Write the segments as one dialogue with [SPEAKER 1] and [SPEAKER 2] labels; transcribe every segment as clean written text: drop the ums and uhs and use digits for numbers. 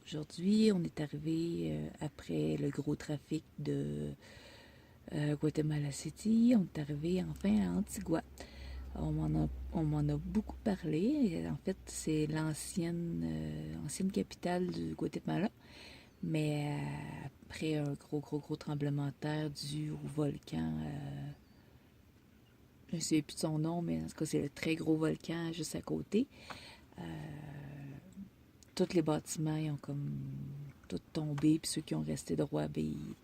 [SPEAKER 1] Aujourd'hui, on est arrivé après le gros trafic de Guatemala City. On est arrivé enfin à Antigua. On m'en a beaucoup parlé. En fait, c'est ancienne capitale du Guatemala. Mais après un gros tremblement de terre dû au volcan, je ne sais plus de son nom, mais en tout cas, c'est le très gros volcan juste à côté. Euh, Tous les bâtiments, ils ont comme tout tombé, puis ceux qui ont resté droits, ben, ils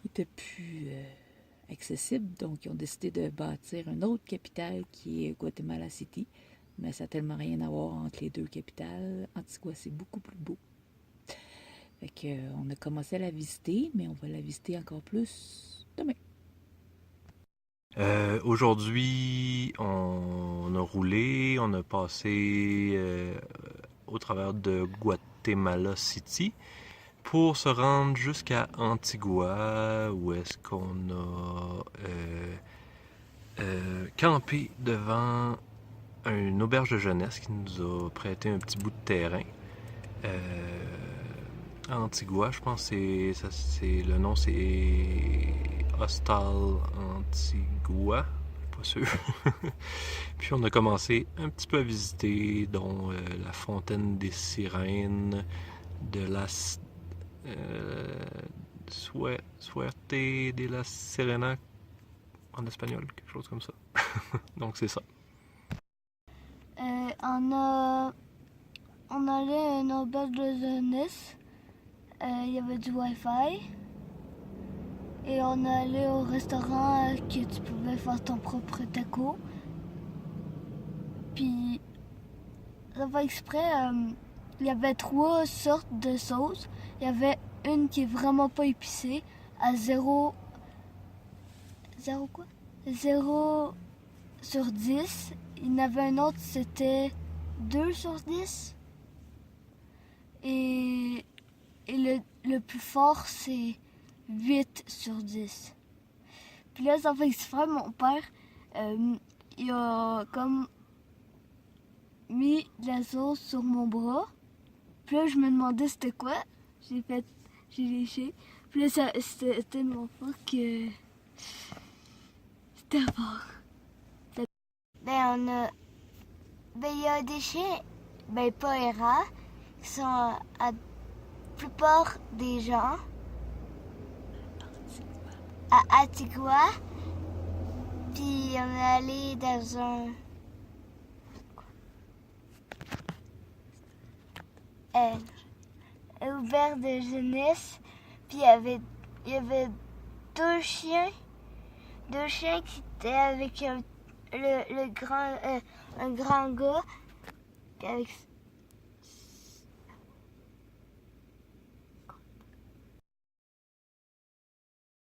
[SPEAKER 1] étaient plus accessibles. Donc, ils ont décidé de bâtir une autre capitale qui est Guatemala City. Mais ça n'a tellement rien à voir entre les deux capitales. Antigua, c'est beaucoup plus beau. Fait que, on a commencé à la visiter, mais on va la visiter encore plus demain.
[SPEAKER 2] Aujourd'hui, on a roulé, on a passé au travers de Guatemala City pour se rendre jusqu'à Antigua, où est-ce qu'on a campé devant une auberge de jeunesse qui nous a prêté un petit bout de terrain. À Antigua, je pense que le nom c'est Hostal Antigua, pas sûr. Puis on a commencé un petit peu à visiter, dont la fontaine des sirènes, de la Suerte de la Serena en espagnol, quelque chose comme ça. Donc c'est ça.
[SPEAKER 3] On allait à une auberge de jeunesse. Il y avait du Wi-Fi. Et on allait au restaurant que tu pouvais faire ton propre taco. Puis, ça va exprès, il y avait 3 sortes de sauces. Il y avait une qui est vraiment pas épicée, à 0 quoi? 0 sur 10. Il y en avait un autre, c'était 2 sur 10. Et le plus fort, c'est 8 sur 10. Puis là, ça fait exprès, mon père, il a comme mis de la sauce sur mon bras. Puis là, je me demandais c'était quoi. J'ai léché. Puis là, c'était tellement fort que c'était fort. Il y a des chiens, pas errants, qui sont à la plupart des gens à Antigua. Puis on est allé dans un auberge de jeunesse. Puis il y avait deux chiens qui étaient avec un grand gars. Puis avec